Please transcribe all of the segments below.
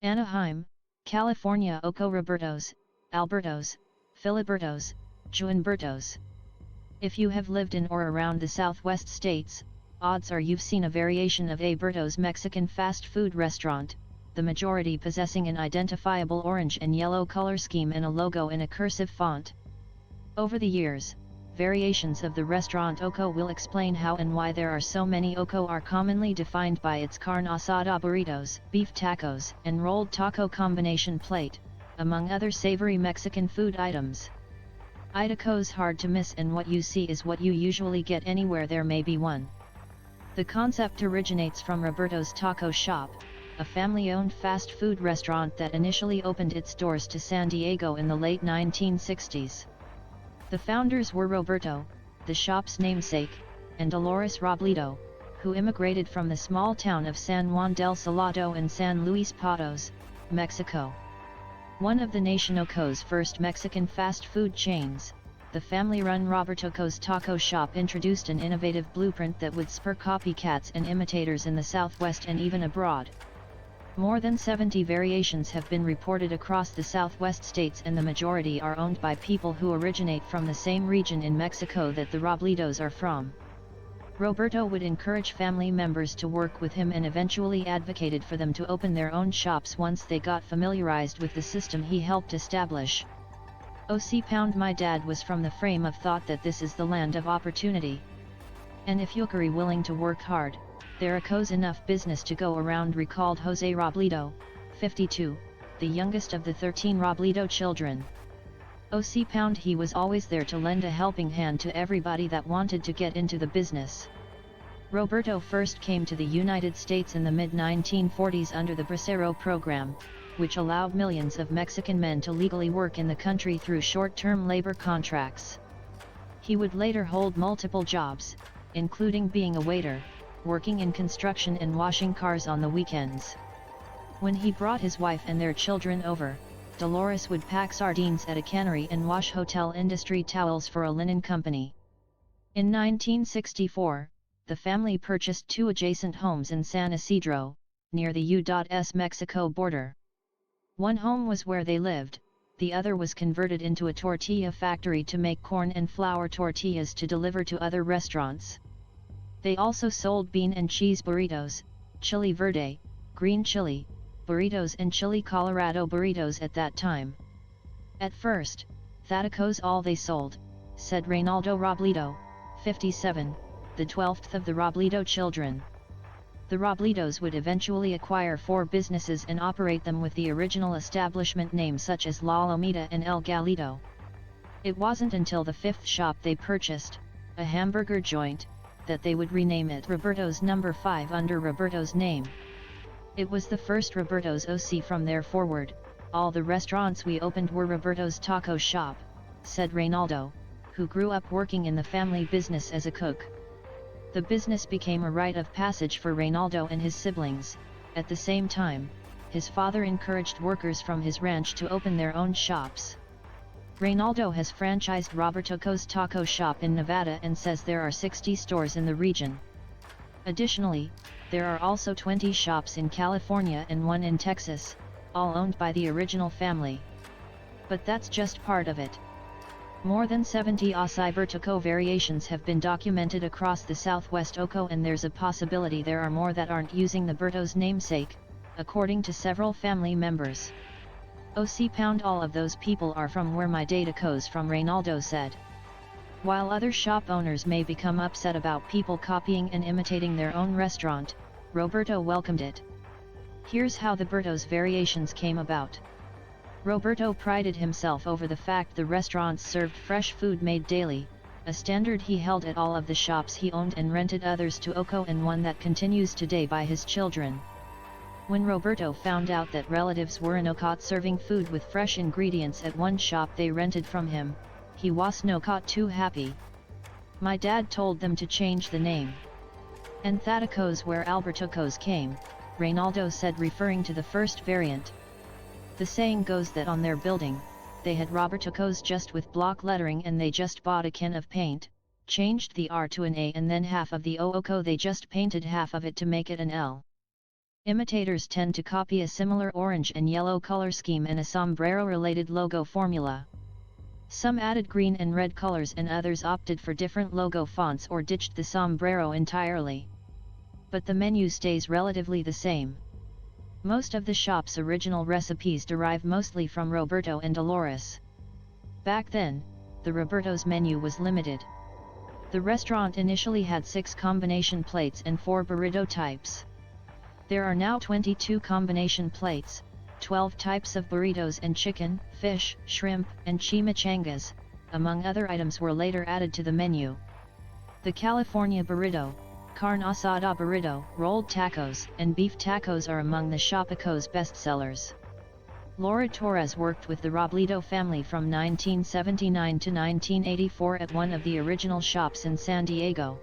Anaheim, California. Oco Robertos, Albertos, Filibertos, Juanbertos. If you have lived in or around the Southwest states, odds are you've seen a variation of Alberto's Mexican fast food restaurant, the majority possessing an identifiable orange and yellow color scheme and a logo in a cursive font. Over the years, variations of the restaurant Oco will explain how and why there are so many. Oco are commonly defined by its carne asada burritos, beef tacos, and rolled taco combination plate, among other savory Mexican food items. Idaco's hard to miss, and what you see is what you usually get anywhere there may be one. The concept originates from Roberto's Taco Shop, a family-owned fast food restaurant that initially opened its doors to San Diego in the late 1960s. The founders were Roberto, the shop's namesake, and Dolores Robledo, who immigrated from the small town of San Juan del Salado and San Luis Potosí, Mexico. One of the nation Oco's first Mexican fast food chains, the family-run Roberto's Taco Shop introduced an innovative blueprint that would spur copycats and imitators in the Southwest and even abroad. More than 70 variations have been reported across the Southwest states, and the majority are owned by people who originate from the same region in Mexico that the Robledos are from. Roberto would encourage family members to work with him and eventually advocated for them to open their own shops once they got familiarized with the system he helped establish. My dad was from the frame of thought that this is the land of opportunity. And if you're willing to work hard, there is enough business to go around, recalled Jose Robledo, 52, the youngest of the 13 Robledo children. He was always there to lend a helping hand to everybody that wanted to get into the business. Roberto first came to the United States in the mid-1940s under the Bracero program, which allowed millions of Mexican men to legally work in the country through short-term labor contracts. He would later hold multiple jobs, including being a waiter, working in construction and washing cars on the weekends. When he brought his wife and their children over, Dolores would pack sardines at a cannery and wash hotel industry towels for a linen company. In 1964, the family purchased 2 adjacent homes in San Isidro, near the U.S. Mexico border. One home was where they lived, the other was converted into a tortilla factory to make corn and flour tortillas to deliver to other restaurants. They also sold bean and cheese burritos, chili verde, green chili, burritos and chili colorado burritos at that time. At first, that's all they sold, said Reynaldo Robledo, 57, the 12th of the Robledo children. The Robledos would eventually acquire 4 businesses and operate them with the original establishment names such as La Lomita and El Galito. It wasn't until the 5th shop they purchased, a hamburger joint, that they would rename it Roberto's No. 5 under Roberto's name. It was the first Roberto's OC. From there forward, all the restaurants we opened were Roberto's Taco Shop, said Reynaldo, who grew up working in the family business as a cook. The business became a rite of passage for Reynaldo and his siblings. At the same time, his father encouraged workers from his ranch to open their own shops. Reynaldo has franchised Roberto's Taco Shop in Nevada and says there are 60 stores in the region. Additionally, there are also 20 shops in California and 1 in Texas, all owned by the original family. But that's just part of it. More than 70 Alberto variations have been documented across the Southwest Oco, and there's a possibility there are more that aren't using the Berto's namesake, according to several family members. All of those people are from where my data goes from, Reynaldo said. While other shop owners may become upset about people copying and imitating their own restaurant, Roberto welcomed it. Here's how the Berto's variations came about. Roberto prided himself over the fact the restaurants served fresh food made daily, a standard he held at all of the shops he owned and rented others to Oco, and one that continues today by his children. When Roberto found out that relatives were in Oco serving food with fresh ingredients at one shop they rented from him, he was not too happy. My dad told them to change the name. And that's where Alberto's came, Reynaldo said, referring to the first variant. The saying goes that on their building, they had Roberto's just with block lettering, and they just bought a can of paint, changed the R to an A, and then half of the Oco they just painted half of it to make it an L. Imitators tend to copy a similar orange and yellow color scheme and a sombrero-related logo formula. Some added green and red colors and others opted for different logo fonts or ditched the sombrero entirely. But the menu stays relatively the same. Most of the shop's original recipes derive mostly from Roberto and Dolores. Back then, the Roberto's menu was limited. The restaurant initially had 6 combination plates and 4 burrito types. There are now 22 combination plates, 12 types of burritos, and chicken, fish, shrimp, and chimichangas, among other items, were later added to the menu. The California burrito, carne asada burrito, rolled tacos, and beef tacos are among the Shopico's bestsellers. Laura Torres worked with the Robledo family from 1979 to 1984 at one of the original shops in San Diego.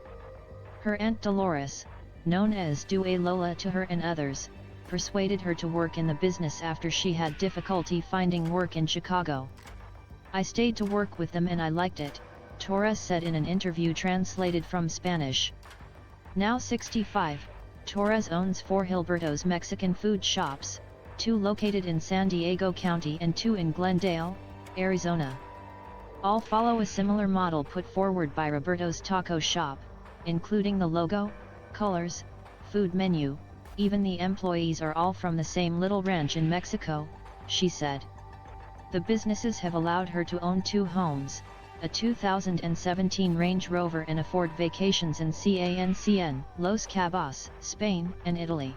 Her Aunt Dolores, known as Due Lola to her and others, persuaded her to work in the business after she had difficulty finding work in Chicago. "I stayed to work with them and I liked it," Torres said in an interview translated from Spanish. Now 65, Torres owns 4 Gilberto's Mexican food shops, 2 located in San Diego County and 2 in Glendale, Arizona. All follow a similar model put forward by Roberto's Taco Shop, including the logo, colors, food menu. "Even the employees are all from the same little ranch in Mexico," she said. The businesses have allowed her to own 2 homes, a 2017 Range Rover and a Ford Vacations in Cancun, Los Cabos, Spain, and Italy.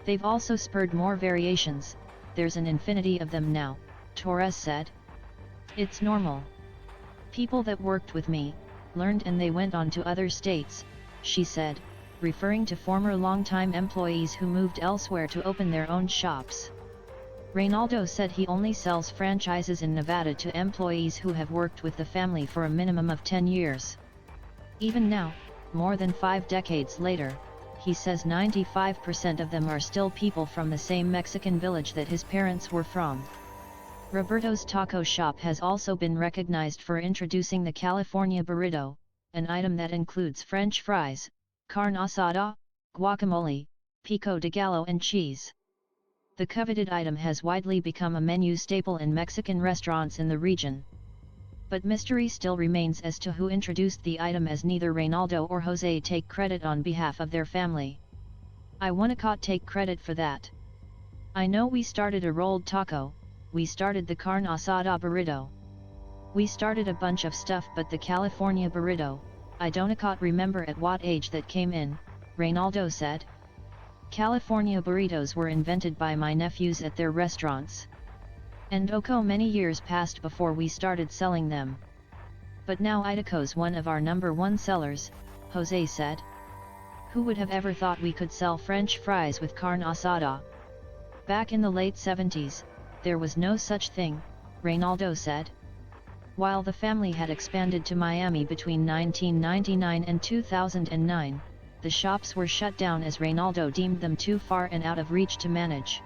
"They've also spurred more variations, there's an infinity of them now," Torres said. "It's normal. People that worked with me, learned and they went on to other states," she said, referring to former longtime employees who moved elsewhere to open their own shops. Reynaldo said he only sells franchises in Nevada to employees who have worked with the family for a minimum of 10 years. Even now, more than 5 decades later, he says 95% of them are still people from the same Mexican village that his parents were from. Roberto's Taco Shop has also been recognized for introducing the California burrito, an item that includes French fries, carne asada, guacamole, pico de gallo and cheese. The coveted item has widely become a menu staple in Mexican restaurants in the region. But mystery still remains as to who introduced the item, as neither Reynaldo or Jose take credit on behalf of their family. "I wanna take credit for that. I know we started a rolled taco, we started the carne asada burrito. We started a bunch of stuff, but the California burrito, I don't remember at what age that came in," Reynaldo said. "California burritos were invented by my nephews at their restaurants. And many years passed before we started selling them. But now Idaco's one of our #1 sellers," Jose said. "Who would have ever thought we could sell French fries with carne asada? Back in the late 70s, there was no such thing," Reynaldo said. While the family had expanded to Miami between 1999 and 2009, the shops were shut down as Reynaldo deemed them too far and out of reach to manage.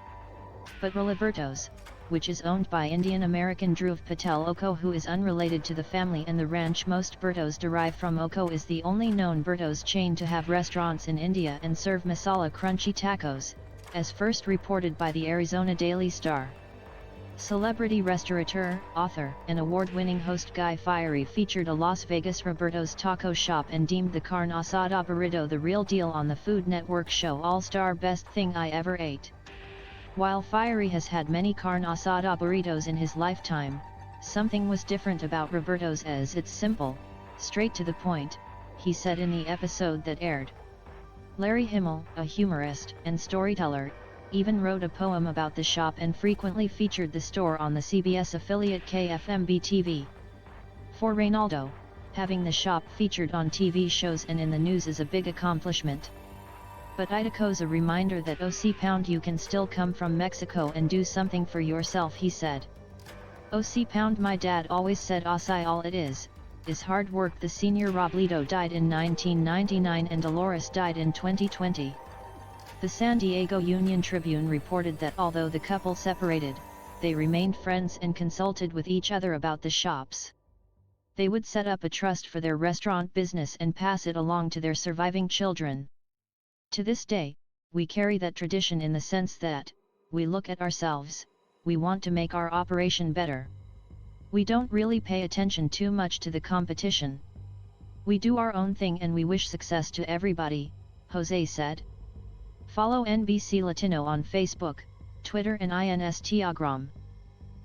But Roberto's, which is owned by Indian-American Dhruv Patel Oko, who is unrelated to the family and the ranch most Bertos derive from, Oko is the only known Bertos chain to have restaurants in India and serve masala crunchy tacos, as first reported by the Arizona Daily Star. Celebrity restaurateur, author, and award-winning host Guy Fieri featured a Las Vegas Roberto's Taco Shop and deemed the carne asada burrito the real deal on the Food Network show All-Star Best Thing I Ever Ate. While Fieri has had many carne asada burritos in his lifetime, something was different about Roberto's, as it's simple, straight to the point, he said in the episode that aired. Larry Himmel, a humorist and storyteller, even wrote a poem about the shop and frequently featured the store on the CBS affiliate KFMB TV. For Reynaldo, having the shop featured on TV shows and in the news is a big accomplishment. But Idaco's a reminder that you can still come from Mexico and do something for yourself, he said. My dad always said así all it is hard work. The senior Robledo died in 1999 and Dolores died in 2020. The San Diego Union-Tribune reported that although the couple separated, they remained friends and consulted with each other about the shops. They would set up a trust for their restaurant business and pass it along to their surviving children. To this day, we carry that tradition in the sense that, we look at ourselves, we want to make our operation better. We don't really pay attention too much to the competition. We do our own thing and we wish success to everybody, Jose said. Follow NBC Latino on Facebook, Twitter and Instagram.